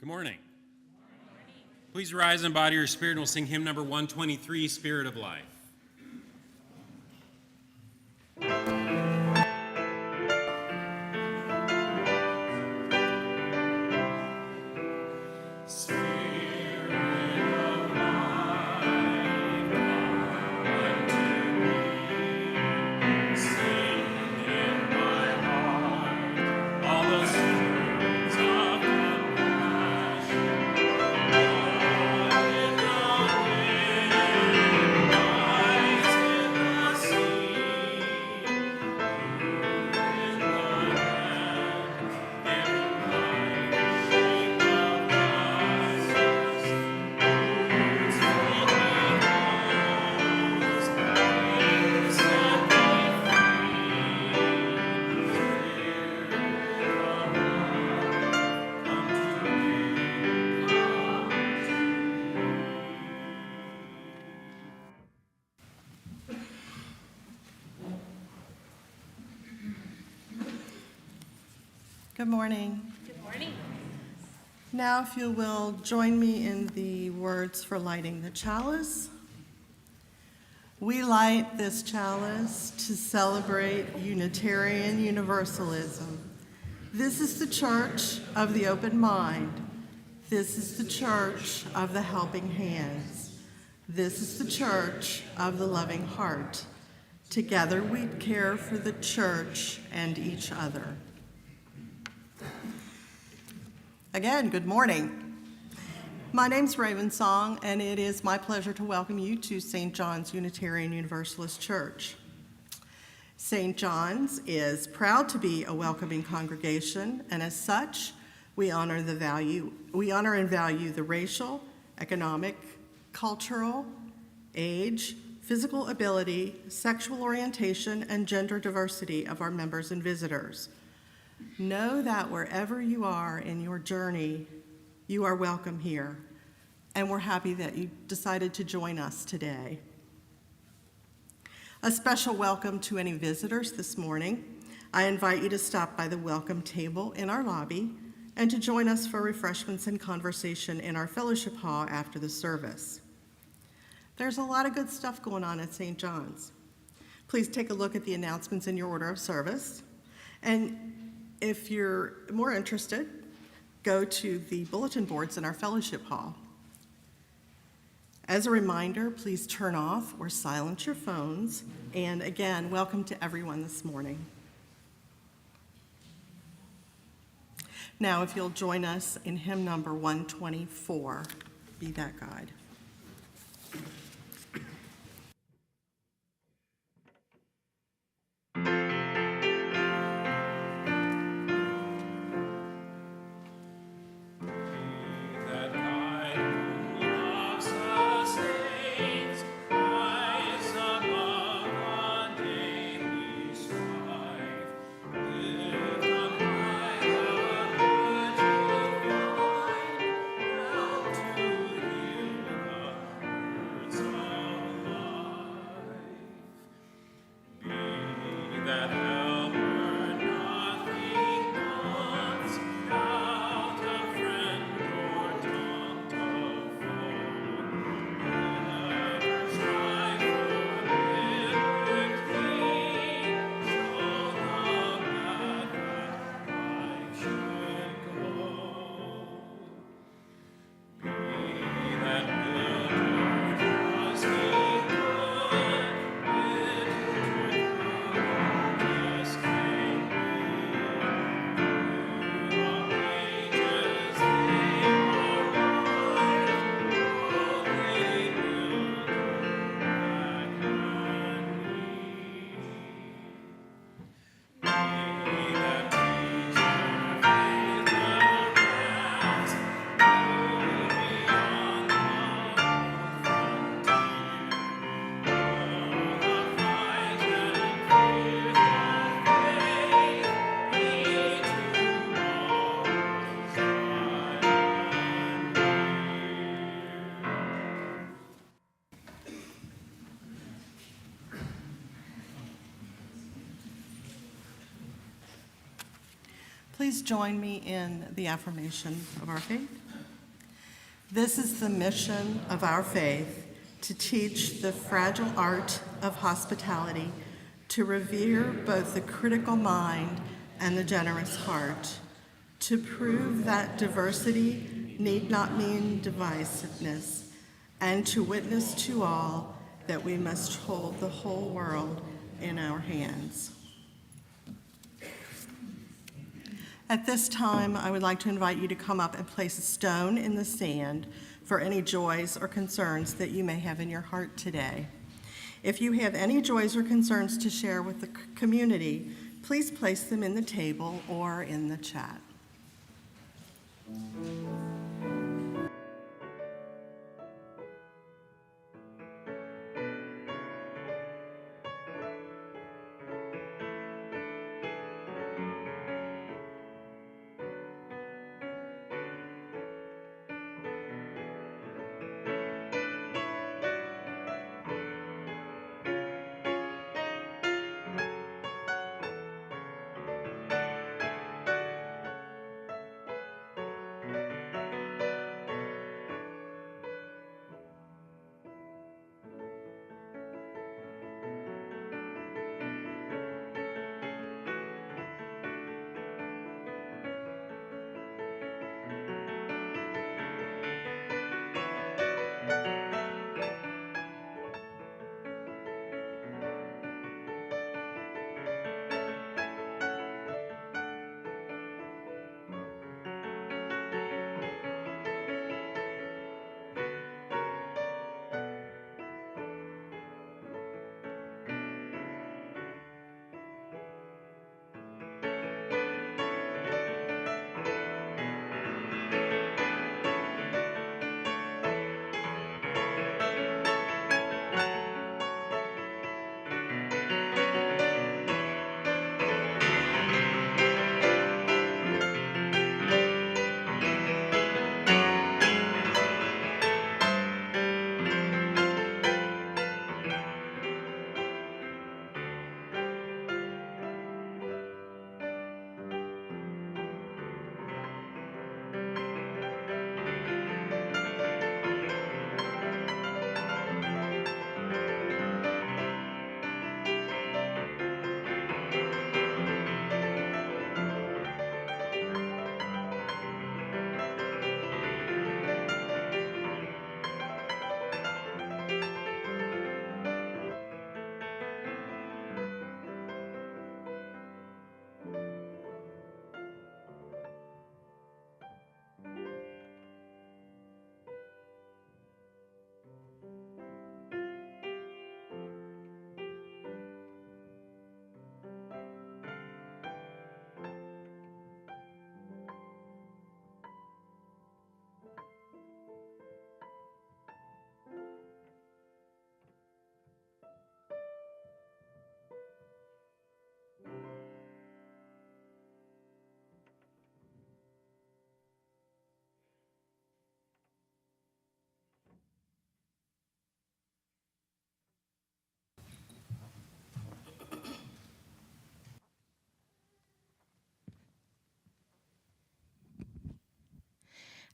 Good morning. Please rise and embody your spirit, and we'll sing hymn number 123, Spirit of Life. Good morning. Good morning. Now, if you will join me in the words for lighting the chalice. We light this chalice to celebrate Unitarian Universalism. This is the church of the open mind. This is the church of the helping hands. This is the church of the loving heart. Together we care for the church and each other. Again, good morning. My name's Ravensong, and it is my pleasure to welcome you to St. John's Unitarian Universalist Church. St. John's is proud to be a welcoming congregation, and as such, we honor and value the racial, economic, cultural, age, physical ability, sexual orientation, and gender diversity of our members and visitors. Know that wherever you are in your journey, you are welcome here, and we're happy that you decided to join us today. A special welcome to any visitors this morning. I invite you to stop by the welcome table in our lobby and to join us for refreshments and conversation in our fellowship hall after the service. There's a lot of good stuff going on at St. John's. Please take a look at the announcements in your order of service, and if you're more interested, go to the bulletin boards in our fellowship hall. As a reminder, please turn off or silence your phones. And again, welcome to everyone this morning. Now, if you'll join us in hymn number 124, Be That Guide. Please join me in the affirmation of our faith. This is the mission of our faith, to teach the fragile art of hospitality, to revere both the critical mind and the generous heart, to prove that diversity need not mean divisiveness, and to witness to all that we must hold the whole world in our hands. At this time, I would like to invite you to come up and place a stone in the sand for any joys or concerns that you may have in your heart today. If you have any joys or concerns to share with the community, please place them in the table or in the chat.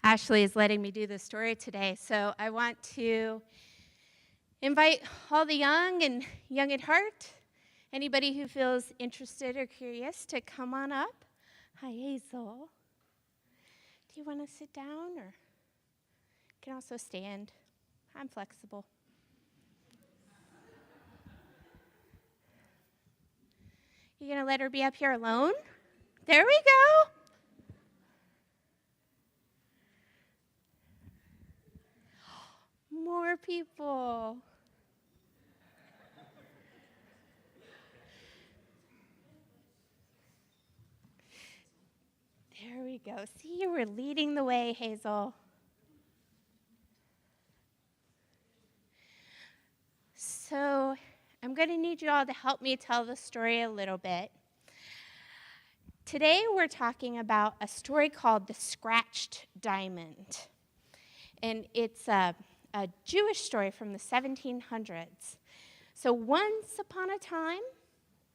Ashley is letting me do the story today, so I want to invite all the young and young at heart, anybody who feels interested or curious, to come on up. Hi, Hazel. Do you want to sit down, or you can also stand? I'm flexible. You gonna let her be up here alone? There we go. More people. There we go. See, you were leading the way, Hazel. So I'm going to need you all to help me tell the story a little bit. Today we're talking about a story called The Scratched Diamond. And it's a Jewish story from the 1700s. So once upon a time,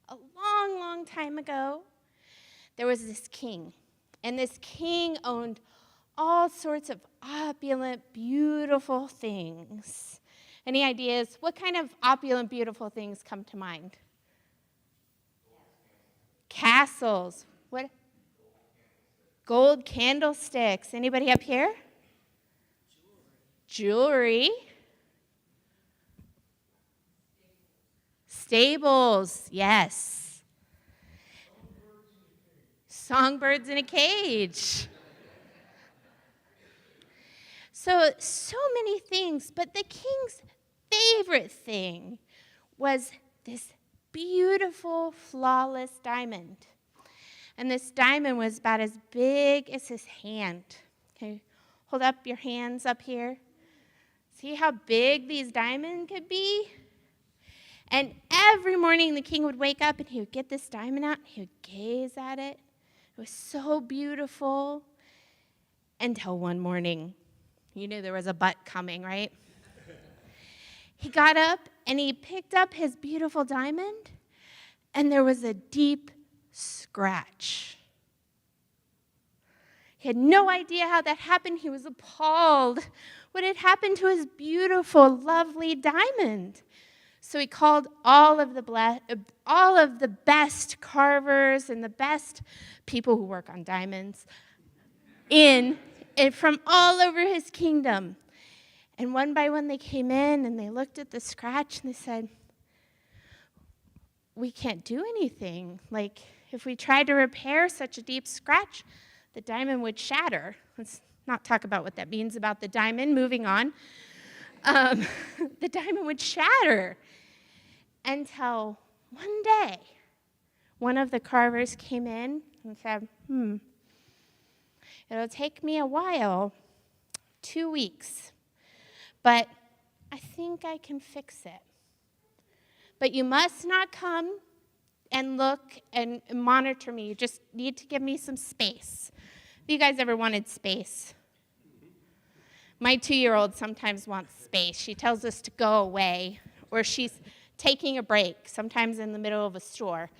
a long, long time ago, there was this king. And this king owned all sorts of opulent, beautiful things. Any ideas? What kind of opulent, beautiful things come to mind? Castles. What? Gold candlesticks. Anybody up here? Jewelry. Stables. Yes. Songbirds in a cage. So many things, but the king's favorite thing was this beautiful, flawless diamond. And this diamond was about as big as his hand. Okay, hold up your hands up here. See how big these diamonds could be? And every morning the king would wake up and he would get this diamond out and he would gaze at it. It was so beautiful. Until one morning, you knew there was a but coming, right? He got up and he picked up his beautiful diamond, and there was a deep scratch. He had no idea how that happened. He was appalled. What had happened to his beautiful, lovely diamond? So he called all of the best carvers and the best people who work on diamonds in and from all over his kingdom. And one by one they came in and they looked at the scratch and they said, we can't do anything. Like, if we tried to repair such a deep scratch, the diamond would shatter. Let's not talk about what that means about the diamond. Moving on. The diamond would shatter. Until one day, one of the carvers came in and said, it'll take me a while, 2 weeks, but I think I can fix it. But you must not come and look and monitor me. You just need to give me some space. Have you guys ever wanted space? My 2-year-old sometimes wants space. She tells us to go away, or she's taking a break, sometimes in the middle of a store.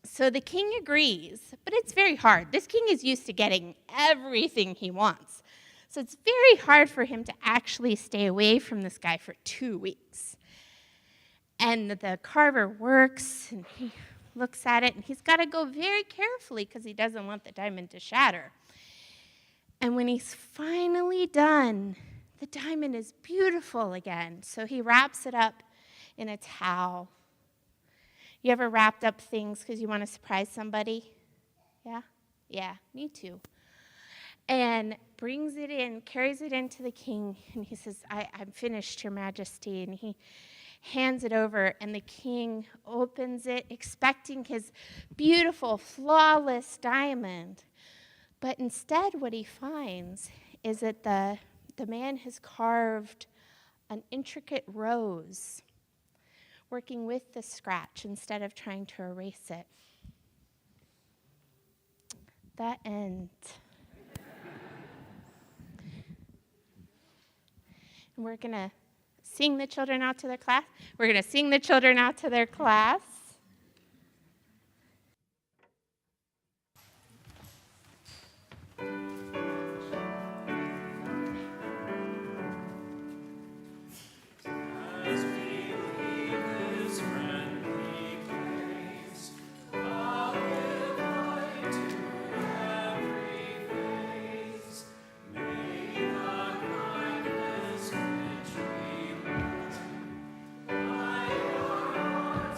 So the king agrees, but it's very hard. This king is used to getting everything he wants. So it's very hard for him to actually stay away from this guy for 2 weeks. And the carver works, and he looks at it, and he's got to go very carefully because he doesn't want the diamond to shatter. And when he's finally done, the diamond is beautiful again. So he wraps it up in a towel. You ever wrapped up things because you want to surprise somebody? Yeah? Yeah, me too. And brings it in, carries it into the king, and he says, I'm finished, Your Majesty. And he hands it over, and the king opens it, expecting his beautiful, flawless diamond. But instead, what he finds is that the man has carved an intricate rose, working with the scratch instead of trying to erase it. That ends. And we're going to sing the children out to their class. We're going to sing the children out to their class.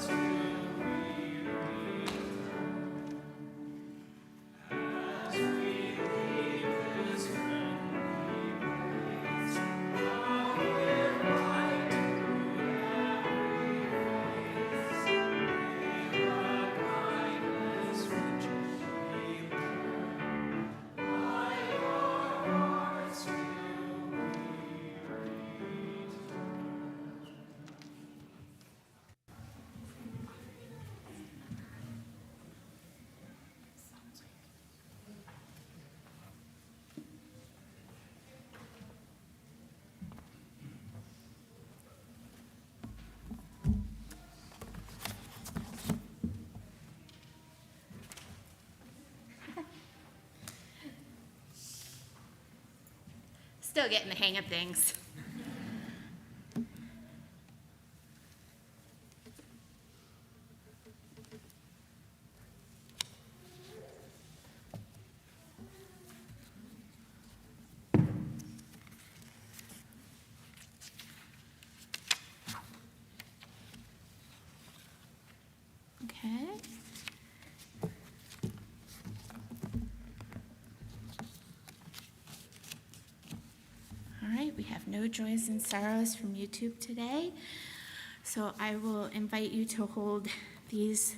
To Still getting the hang of things. Okay. All right, we have no joys and sorrows from YouTube today. So I will invite you to hold these.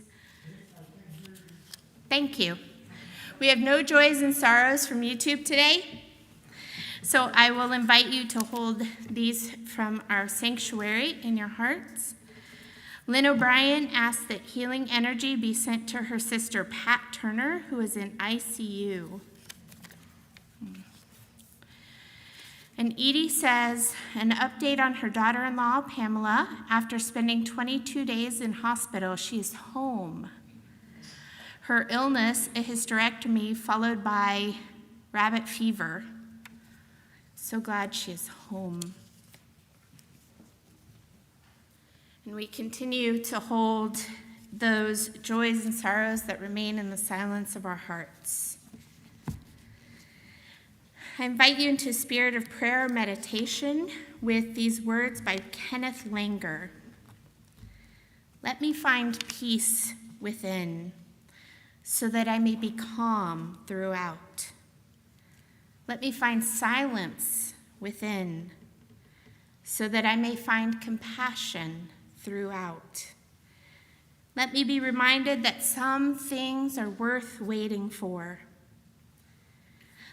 Thank you. We have no joys and sorrows from YouTube today. So I will invite you to hold these from our sanctuary in your hearts. Lynn O'Brien asked that healing energy be sent to her sister, Pat Turner, who is in ICU. And Edie says an update on her daughter-in-law, Pamela. After spending 22 days in hospital, she is home. Her illness, a hysterectomy followed by rabbit fever. So glad she is home. And we continue to hold those joys and sorrows that remain in the silence of our hearts. I invite you into a spirit of prayer meditation with these words by Kenneth Langer. Let me find peace within, so that I may be calm throughout. Let me find silence within, so that I may find compassion throughout. Let me be reminded that some things are worth waiting for.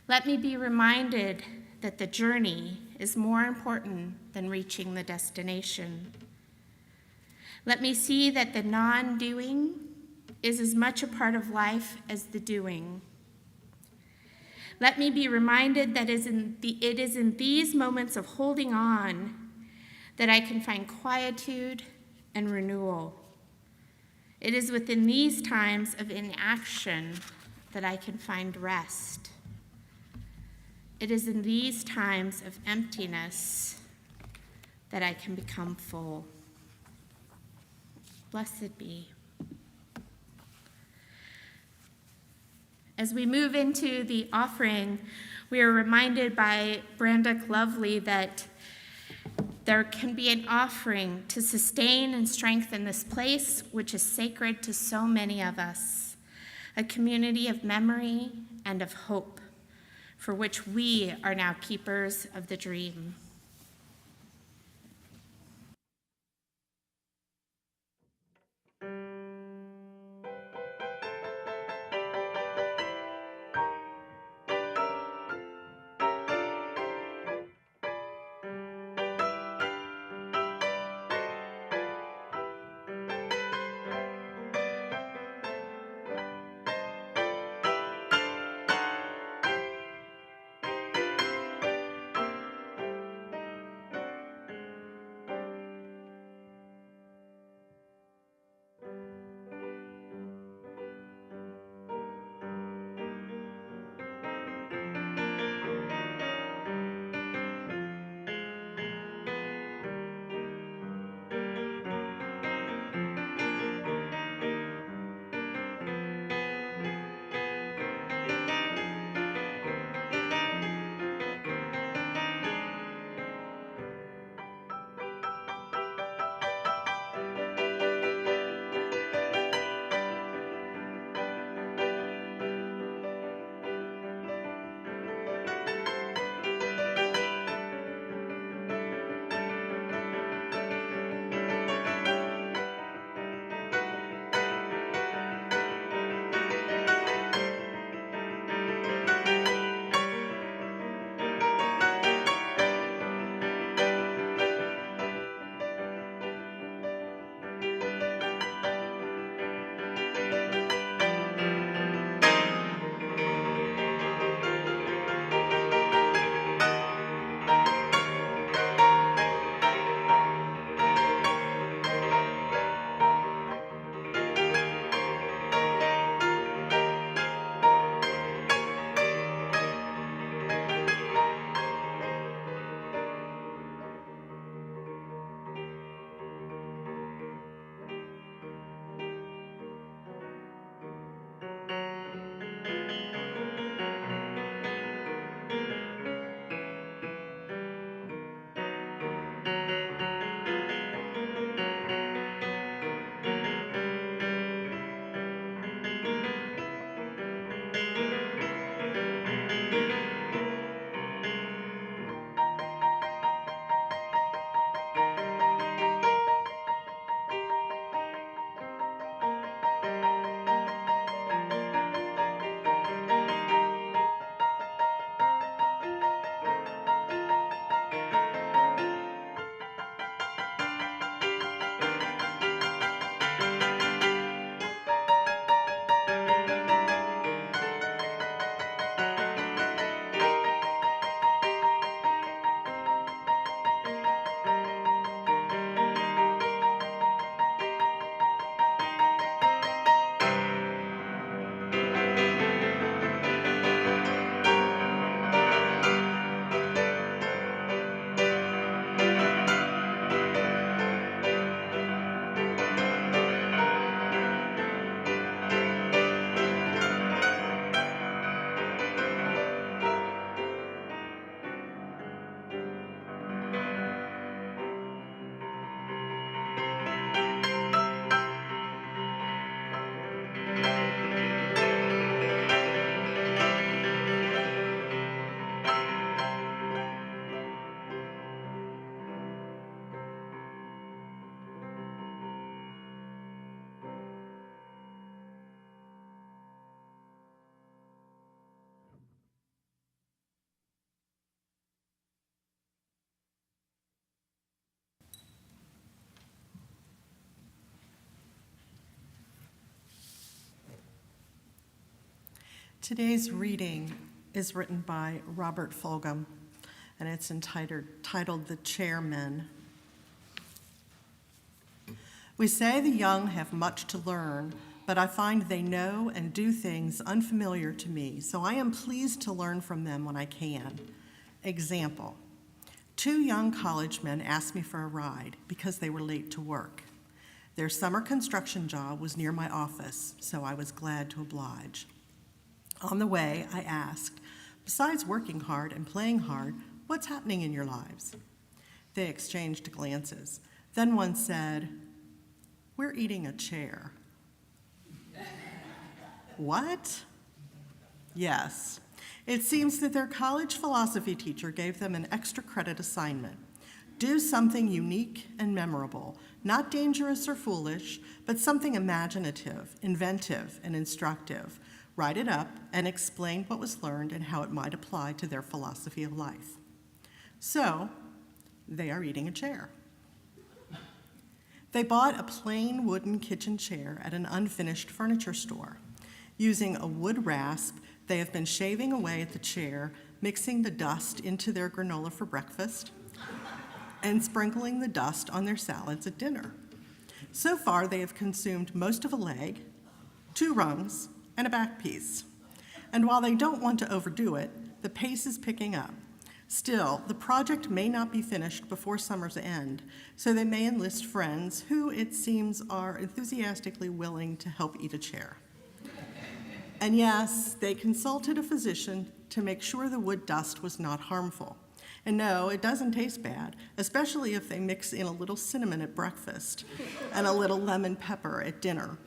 Let me be reminded that the journey is more important than reaching the destination. Let me see that the non-doing is as much a part of life as the doing. Let me be reminded that it is in these moments of holding on that I can find quietude and renewal. It is within these times of inaction that I can find rest. It is in these times of emptiness that I can become full. Blessed be. As we move into the offering, we are reminded by Brenda Lovely that there can be an offering to sustain and strengthen this place, which is sacred to so many of us, a community of memory and of hope, for which we are now keepers of the dream. Today's reading is written by Robert Fulgham, and it's titled The Chairmen. We say the young have much to learn, but I find they know and do things unfamiliar to me, so I am pleased to learn from them when I can. Example, 2 young college men asked me for a ride because they were late to work. Their summer construction job was near my office, so I was glad to oblige. On the way, I asked, besides working hard and playing hard, what's happening in your lives? They exchanged glances. Then one said, we're eating a chair. What? Yes. It seems that their college philosophy teacher gave them an extra credit assignment. Do something unique and memorable, not dangerous or foolish, but something imaginative, inventive, and instructive. Write it up and explain what was learned and how it might apply to their philosophy of life. So, they are eating a chair. They bought a plain wooden kitchen chair at an unfinished furniture store. Using a wood rasp, they have been shaving away at the chair, mixing the dust into their granola for breakfast, and sprinkling the dust on their salads at dinner. So far, they have consumed most of a leg, 2 rungs, and a back piece. And while they don't want to overdo it, the pace is picking up. Still, the project may not be finished before summer's end, so they may enlist friends who, it seems, are enthusiastically willing to help eat a chair. And yes, they consulted a physician to make sure the wood dust was not harmful. And no, it doesn't taste bad, especially if they mix in a little cinnamon at breakfast and a little lemon pepper at dinner.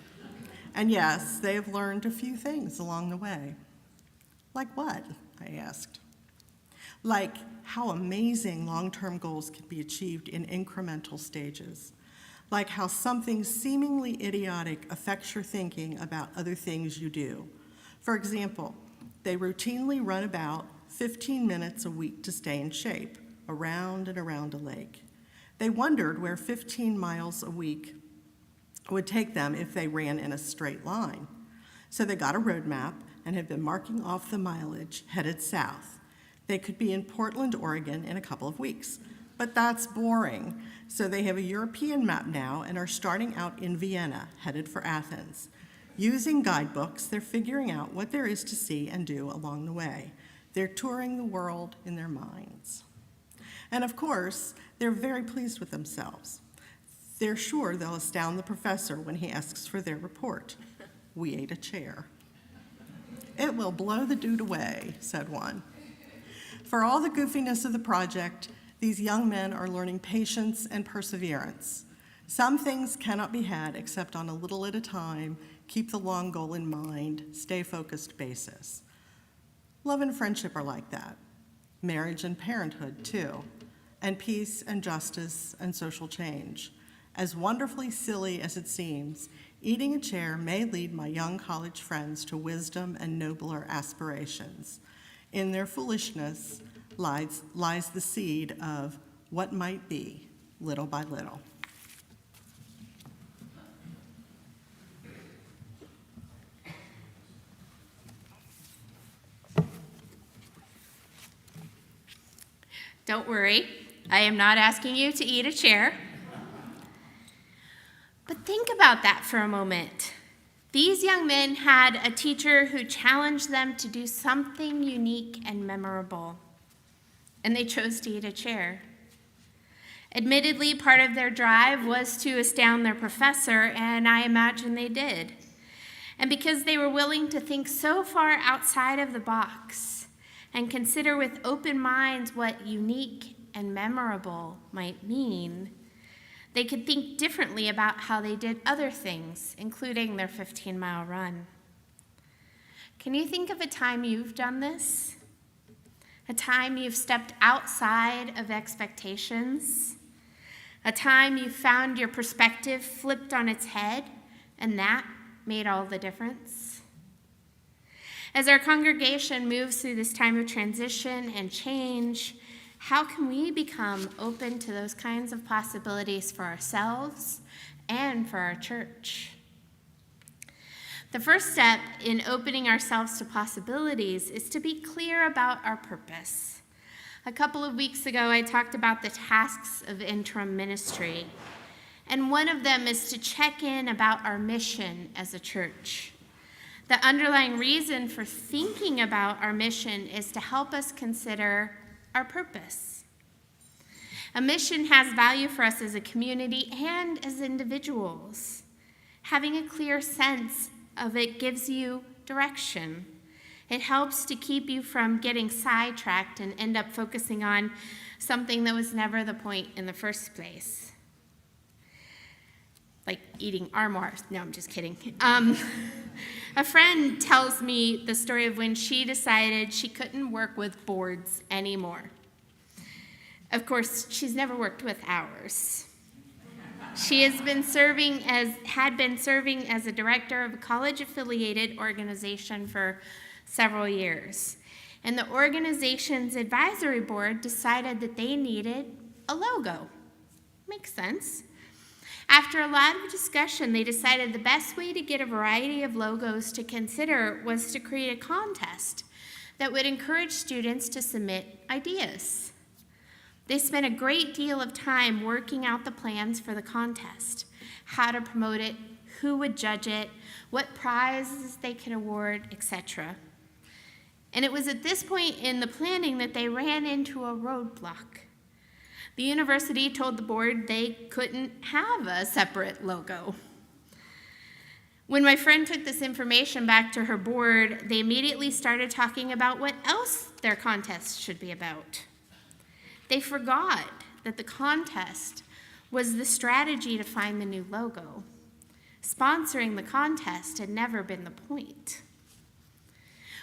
And yes, they have learned a few things along the way. Like what? I asked. Like how amazing long-term goals can be achieved in incremental stages. Like how something seemingly idiotic affects your thinking about other things you do. For example, they routinely run about 15 minutes a week to stay in shape, around and around a lake. They wondered where 15 miles a week would take them if they ran in a straight line. So they got a road map and have been marking off the mileage headed south. They could be in Portland, Oregon in a couple of weeks, but that's boring. So they have a European map now and are starting out in Vienna, headed for Athens. Using guidebooks, they're figuring out what there is to see and do along the way. They're touring the world in their minds. And of course, they're very pleased with themselves. They're sure they'll astound the professor when he asks for their report. We ate a chair. It will blow the dude away, said one. For all the goofiness of the project, these young men are learning patience and perseverance. Some things cannot be had except on a little at a time, keep the long goal in mind, stay focused basis. Love and friendship are like that. Marriage and parenthood, too. And peace and justice and social change. As wonderfully silly as it seems, eating a chair may lead my young college friends to wisdom and nobler aspirations. In their foolishness lies the seed of what might be, little by little. Don't worry, I am not asking you to eat a chair. But think about that for a moment. These young men had a teacher who challenged them to do something unique and memorable, and they chose to eat a chair. Admittedly, part of their drive was to astound their professor, and I imagine they did. And because they were willing to think so far outside of the box and consider with open minds what unique and memorable might mean, they could think differently about how they did other things, including their 15-mile run. Can you think of a time you've done this? A time you've stepped outside of expectations? A time you found your perspective flipped on its head, and that made all the difference? As our congregation moves through this time of transition and change, how can we become open to those kinds of possibilities for ourselves and for our church? The first step in opening ourselves to possibilities is to be clear about our purpose. A couple of weeks ago, I talked about the tasks of interim ministry, and one of them is to check in about our mission as a church. The underlying reason for thinking about our mission is to help us consider our purpose. A mission has value for us as a community and as individuals. Having a clear sense of it gives you direction. It helps to keep you from getting sidetracked and end up focusing on something that was never the point in the first place. Like eating armoires. No, I'm just kidding. A friend tells me the story of when she decided she couldn't work with boards anymore. Of course, she's never worked with ours. She had been serving as a director of a college-affiliated organization for several years. And the organization's advisory board decided that they needed a logo. Makes sense. After a lot of discussion, they decided the best way to get a variety of logos to consider was to create a contest that would encourage students to submit ideas. They spent a great deal of time working out the plans for the contest, how to promote it, who would judge it, what prizes they could award, etc. And it was at this point in the planning that they ran into a roadblock. The university told the board they couldn't have a separate logo. When my friend took this information back to her board, they immediately started talking about what else their contest should be about. They forgot that the contest was the strategy to find the new logo. Sponsoring the contest had never been the point.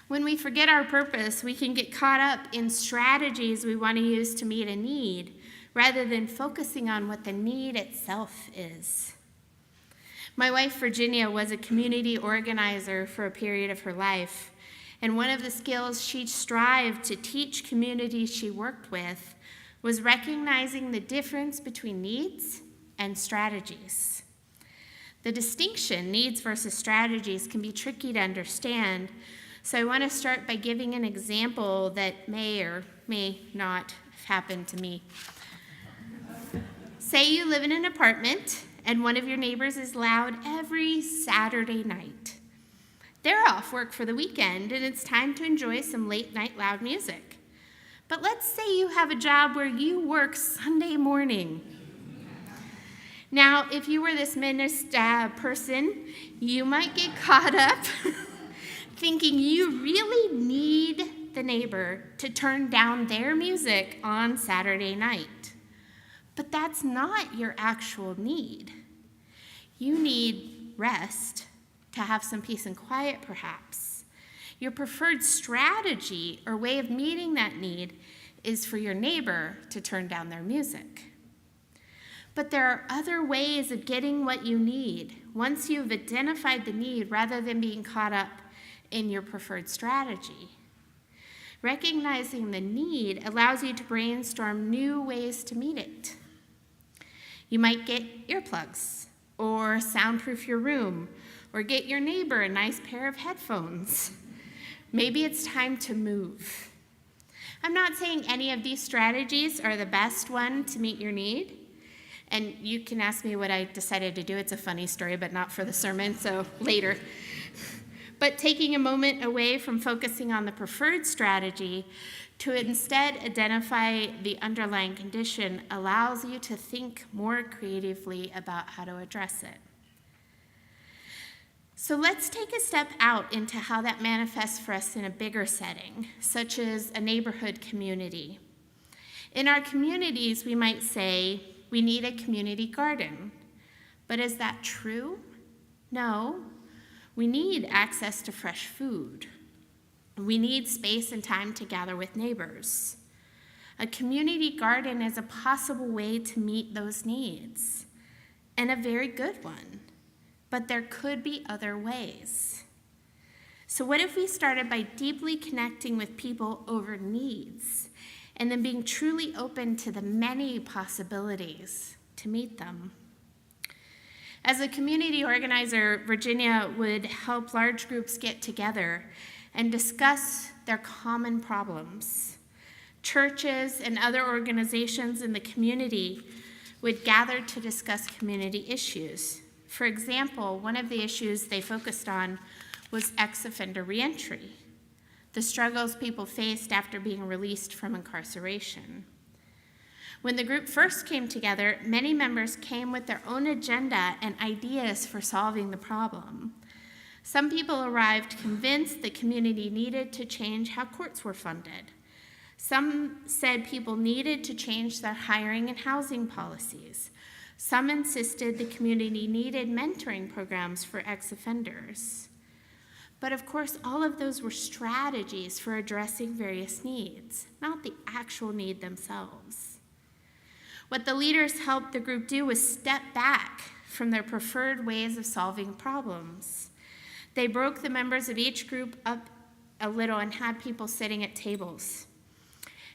When we forget our purpose, we can get caught up in strategies we want to use to meet a need, rather than focusing on what the need itself is. My wife, Virginia, was a community organizer for a period of her life, and one of the skills she strived to teach communities she worked with was recognizing the difference between needs and strategies. The distinction, needs versus strategies, can be tricky to understand, so I want to start by giving an example that may or may not have happened to me. Say you live in an apartment and one of your neighbors is loud every Saturday night. They're off work for the weekend and it's time to enjoy some late night loud music. But let's say you have a job where you work Sunday morning. Now, if you were this person, you might get caught up thinking you really need the neighbor to turn down their music on Saturday night. But that's not your actual need. You need rest, to have some peace and quiet perhaps. Your preferred strategy or way of meeting that need is for your neighbor to turn down their music. But there are other ways of getting what you need once you've identified the need rather than being caught up in your preferred strategy. Recognizing the need allows you to brainstorm new ways to meet it. You might get earplugs, or soundproof your room, or get your neighbor a nice pair of headphones. Maybe it's time to move. I'm not saying any of these strategies are the best one to meet your need, and you can ask me what I decided to do. It's a funny story, but not for the sermon, so later. But taking a moment away from focusing on the preferred strategy to instead identify the underlying condition allows you to think more creatively about how to address it. So let's take a step out into how that manifests for us in a bigger setting, such as a neighborhood community. In our communities, we might say, we need a community garden. But is that true? No. We need access to fresh food. We need space and time to gather with neighbors. A community garden is a possible way to meet those needs, and a very good one. But there could be other ways. So what if we started by deeply connecting with people over needs, and then being truly open to the many possibilities to meet them? As a community organizer, Virginia would help large groups get together and discuss their common problems. Churches and other organizations in the community would gather to discuss community issues. For example, one of the issues they focused on was ex-offender reentry, the struggles people faced after being released from incarceration. When the group first came together, many members came with their own agenda and ideas for solving the problem. Some people arrived convinced the community needed to change how courts were funded. Some said people needed to change their hiring and housing policies. Some insisted the community needed mentoring programs for ex-offenders. But of course, all of those were strategies for addressing various needs, not the actual need themselves. What the leaders helped the group do was step back from their preferred ways of solving problems. They broke the members of each group up a little and had people sitting at tables.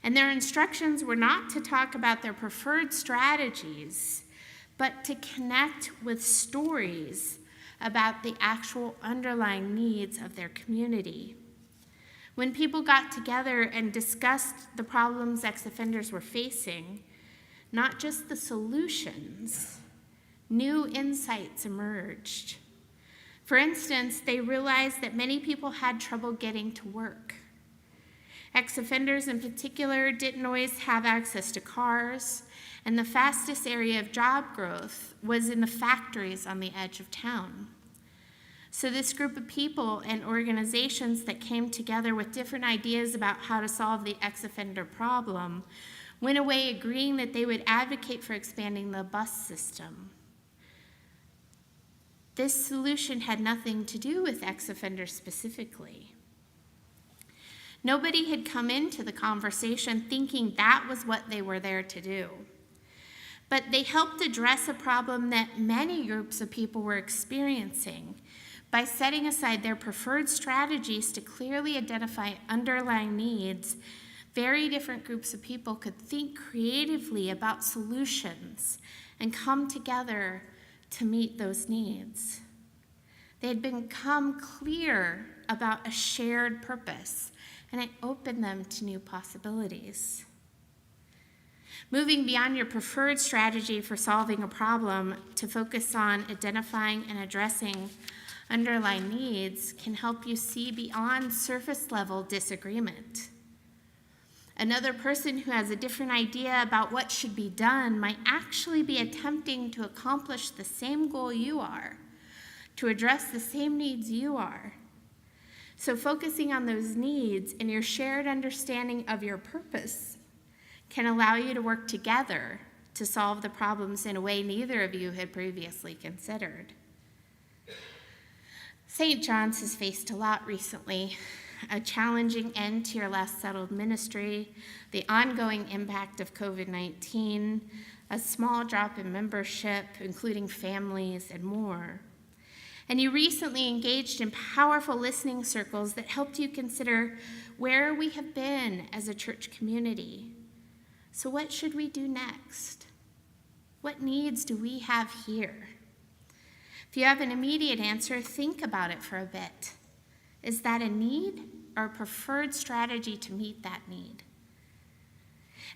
And their instructions were not to talk about their preferred strategies, but to connect with stories about the actual underlying needs of their community. When people got together and discussed the problems ex-offenders were facing, not just the solutions, new insights emerged. For instance, they realized that many people had trouble getting to work. Ex-offenders in particular didn't always have access to cars, and the fastest area of job growth was in the factories on the edge of town. So this group of people and organizations that came together with different ideas about how to solve the ex-offender problem went away agreeing that they would advocate for expanding the bus system. This solution had nothing to do with ex-offenders specifically. Nobody had come into the conversation thinking that was what they were there to do. But they helped address a problem that many groups of people were experiencing by setting aside their preferred strategies to clearly identify underlying needs. Very different groups of people could think creatively about solutions and come together to meet those needs. They had become clear about a shared purpose, and it opened them to new possibilities. Moving beyond your preferred strategy for solving a problem to focus on identifying and addressing underlying needs can help you see beyond surface-level disagreement. Another person who has a different idea about what should be done might actually be attempting to accomplish the same goal you are, to address the same needs you are. So focusing on those needs and your shared understanding of your purpose can allow you to work together to solve the problems in a way neither of you had previously considered. St. John's has faced a lot recently. A challenging end to your last settled ministry, the ongoing impact of COVID-19, a small drop in membership, including families, and more. And you recently engaged in powerful listening circles that helped you consider where we have been as a church community. So what should we do next? What needs do we have here? If you have an immediate answer, think about it for a bit. Is that a need or a preferred strategy to meet that need?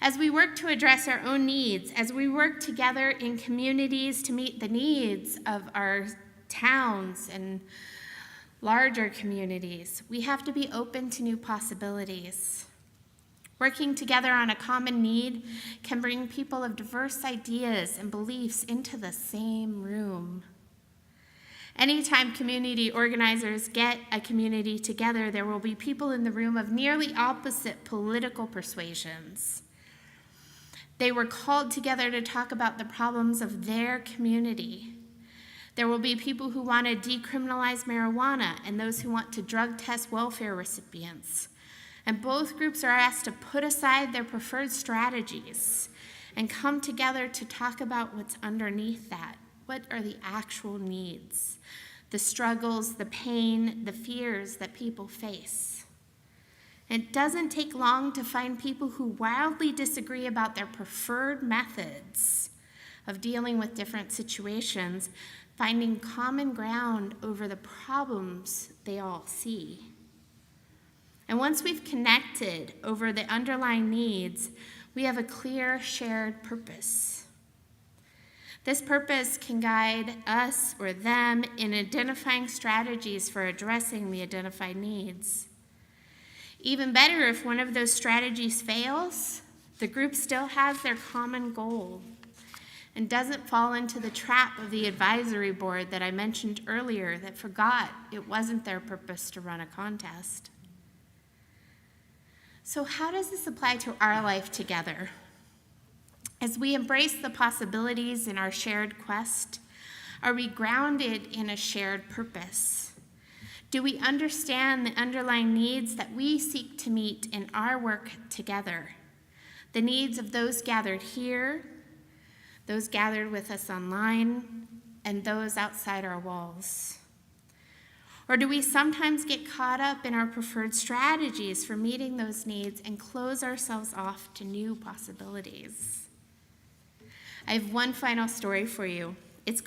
As we work to address our own needs, as we work together in communities to meet the needs of our towns and larger communities, we have to be open to new possibilities. Working together on a common need can bring people of diverse ideas and beliefs into the same room. Anytime community organizers get a community together, there will be people in the room of nearly opposite political persuasions. They were called together to talk about the problems of their community. There will be people who want to decriminalize marijuana and those who want to drug test welfare recipients. And both groups are asked to put aside their preferred strategies and come together to talk about what's underneath that. What are the actual needs, the struggles, the pain, the fears that people face? It doesn't take long to find people who wildly disagree about their preferred methods of dealing with different situations finding common ground over the problems they all see. And once we've connected over the underlying needs, we have a clear shared purpose. This purpose can guide us or them in identifying strategies for addressing the identified needs. Even better, if one of those strategies fails, the group still has their common goal and doesn't fall into the trap of the advisory board that I mentioned earlier that forgot it wasn't their purpose to run a contest. So how does this apply to our life together? As we embrace the possibilities in our shared quest, are we grounded in a shared purpose? Do we understand the underlying needs that we seek to meet in our work together? The needs of those gathered here, those gathered with us online, and those outside our walls? Or do we sometimes get caught up in our preferred strategies for meeting those needs and close ourselves off to new possibilities? I have one final story for you. It's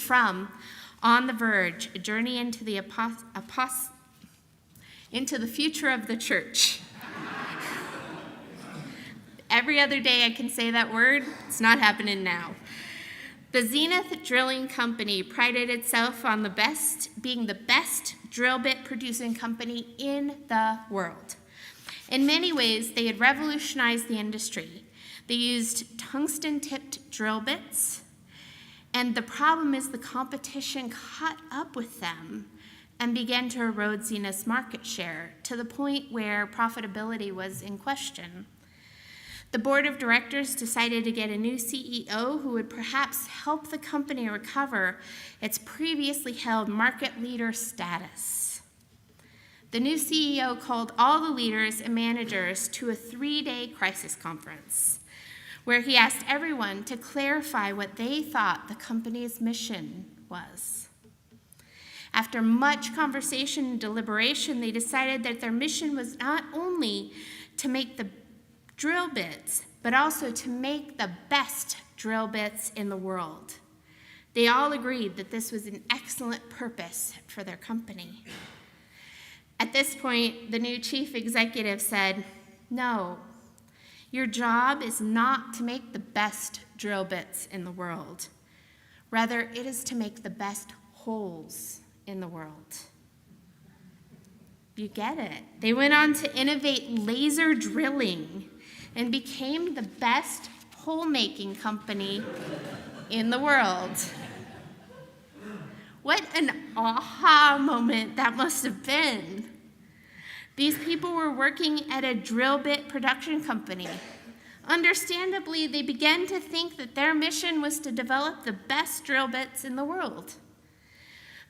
from On the Verge, A Journey into the Future of the Church. Every other day I can say that word. It's not happening now. The Zenith Drilling Company prided itself on being the best drill bit producing company in the world. In many ways, they had revolutionized the industry. They used tungsten-tipped drill bits, and the problem is the competition caught up with them and began to erode Zenith's market share to the point where profitability was in question. The board of directors decided to get a new CEO who would perhaps help the company recover its previously held market leader status. The new CEO called all the leaders and managers to a 3-day crisis conference, where he asked everyone to clarify what they thought the company's mission was. After much conversation and deliberation, they decided that their mission was not only to make the drill bits, but also to make the best drill bits in the world. They all agreed that this was an excellent purpose for their company. At this point, the new chief executive said, "No, your job is not to make the best drill bits in the world. Rather, it is to make the best holes in the world." You get it. They went on to innovate laser drilling and became the best hole-making company in the world. What an aha moment that must have been. These people were working at a drill bit production company. Understandably, they began to think that their mission was to develop the best drill bits in the world.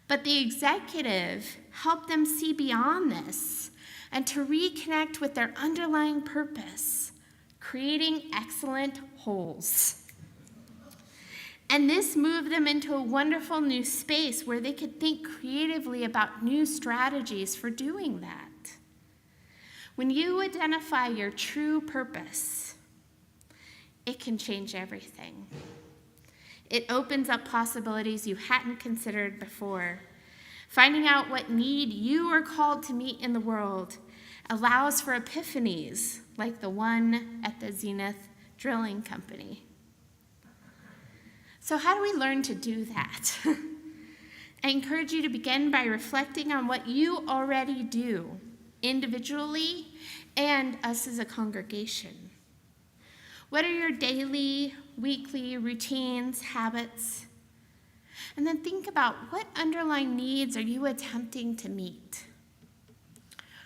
But the executive helped them see beyond this and to reconnect with their underlying purpose, creating excellent holes. And this moved them into a wonderful new space where they could think creatively about new strategies for doing that. When you identify your true purpose, it can change everything. It opens up possibilities you hadn't considered before. Finding out what need you are called to meet in the world allows for epiphanies like the one at the Zenith Drilling Company. So how do we learn to do that? I encourage you to begin by reflecting on what you already do, individually and us as a congregation. What are your daily, weekly routines, habits? And then think about what underlying needs are you attempting to meet?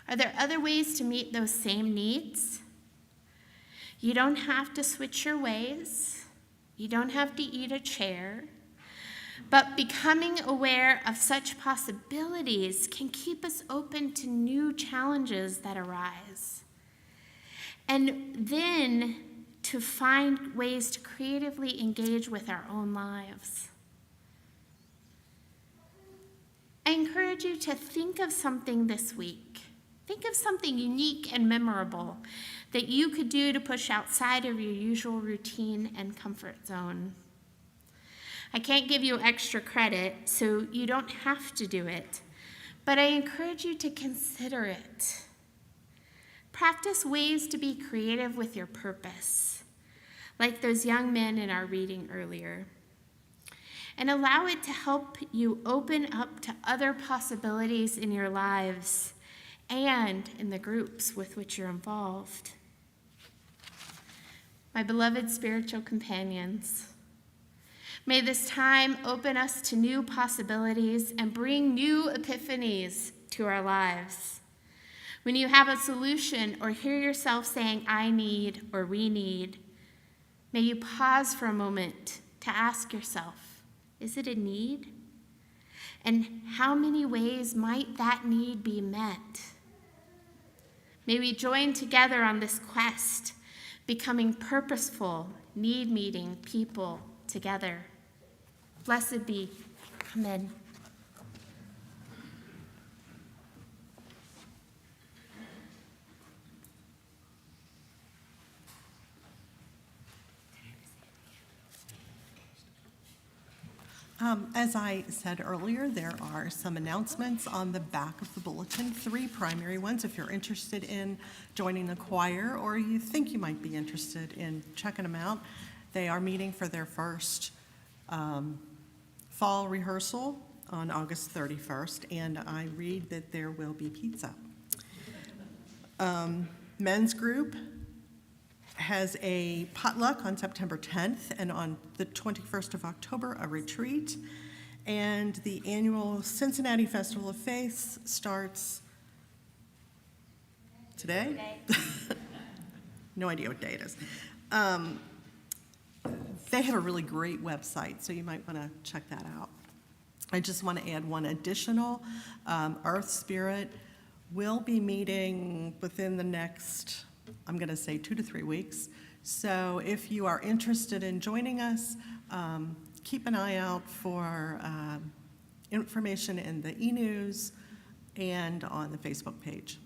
Are there other ways to meet those same needs? You don't have to switch your ways. You don't have to eat a chair. But becoming aware of such possibilities can keep us open to new challenges that arise. And then to find ways to creatively engage with our own lives. I encourage you to think of something this week. Think of something unique and memorable that you could do to push outside of your usual routine and comfort zone. I can't give you extra credit, so you don't have to do it, but I encourage you to consider it. Practice ways to be creative with your purpose, like those young men in our reading earlier. And allow it to help you open up to other possibilities in your lives and in the groups with which you're involved. My beloved spiritual companions, may this time open us to new possibilities and bring new epiphanies to our lives. When you have a solution or hear yourself saying, I need or we need, may you pause for a moment to ask yourself, is it a need? And how many ways might that need be met? May we join together on this quest, becoming purposeful, need-meeting people together. Blessed be. Amen. As I said earlier, there are some announcements on the back of the bulletin, 3 primary ones. If you're interested in joining the choir or you think you might be interested in checking them out, they are meeting for their first fall rehearsal on August 31st, and I read that there will be pizza. Men's group has a potluck on September 10th, and on the 21st of October, a retreat. And the annual Cincinnati Festival of Faith starts today? No idea what day it is. They have a really great website, so you might want to check that out. I just want to add one additional. Earth Spirit will be meeting within the next, I'm going to say 2 to 3 weeks. So if you are interested in joining us, keep an eye out for information in the e-news and on the Facebook page.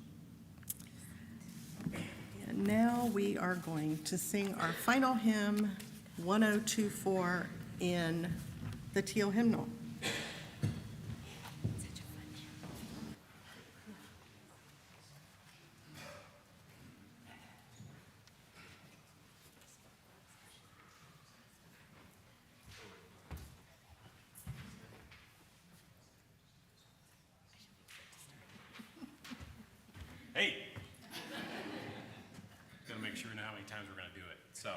And now we are going to sing our final hymn, 1024, in the Teal Hymnal. Hey! Gonna make sure we know how many times we're gonna do it, so.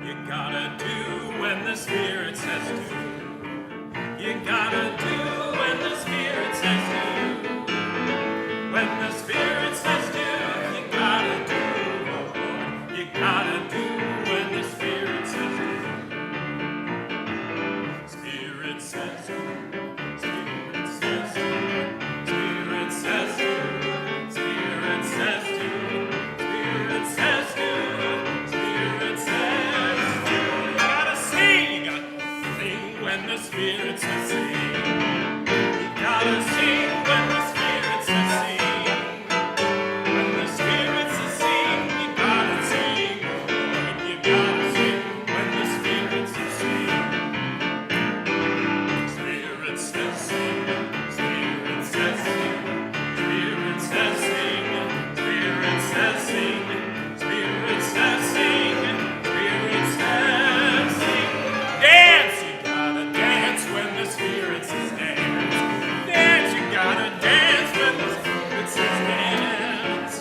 You gotta do when the Spirit says do. You gotta do when the Spirit says do. When the Spirit says do, you gotta do, oh Lord. You gotta do when the Spirit says do. Spirit says do. Spirit says sing. You gotta sing when the Spirit says sing. When the Spirit says sing, you gotta sing. Lord, you gotta sing when the Spirit says sing. Spirit says sing. Spirit says sing. Spirit says sing. Spirit says sing. Spirit says sing. Spirit says sing. Dance! When the Spirit says dance, dance, you gotta dance when the Spirit says dance.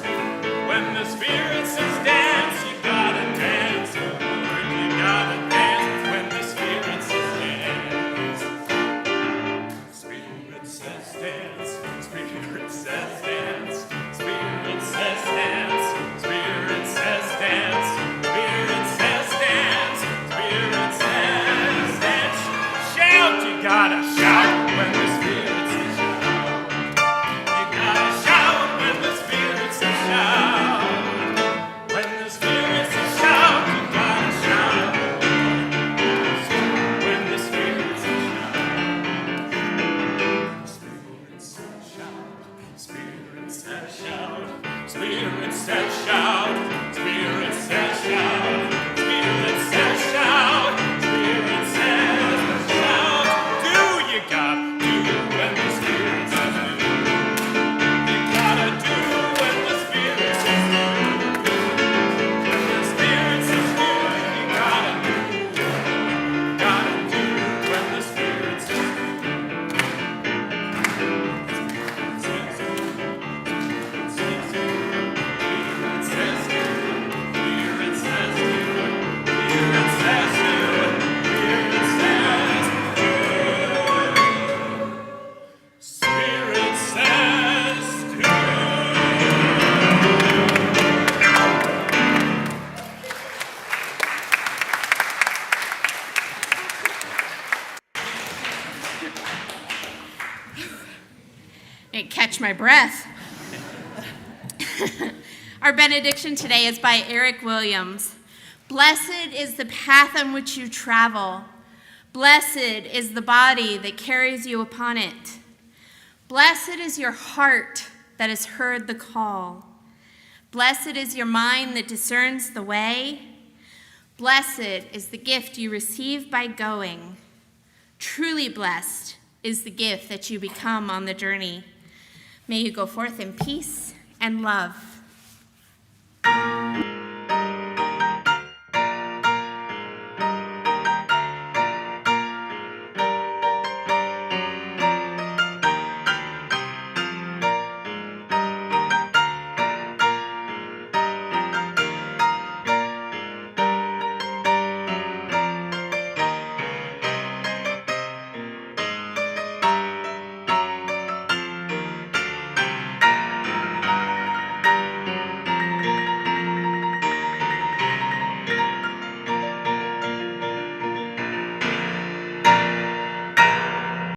When the Spirit says dance, you gotta dance, oh Lord, you gotta dance when the Spirit says dance. Spirit says dance, Spirit says dance, Spirit says dance, Spirit says dance, Spirit says dance, Spirit says dance. Shout, you gotta shout when the Spirit says shout. You gotta shout when the Spirit says shout. When the Spirit says shout, you gotta shout. When the Spirit says shout. Spirit says shout. Spirit says shout. Spirit says shout. Spirit says shout. my breath. Our benediction today is by Eric Williams. Blessed is the path on which you travel. Blessed is the body that carries you upon it. Blessed is your heart that has heard the call. Blessed is your mind that discerns the way. Blessed is the gift you receive by going. Truly blessed is the gift that you become on the journey. May you go forth in peace and love.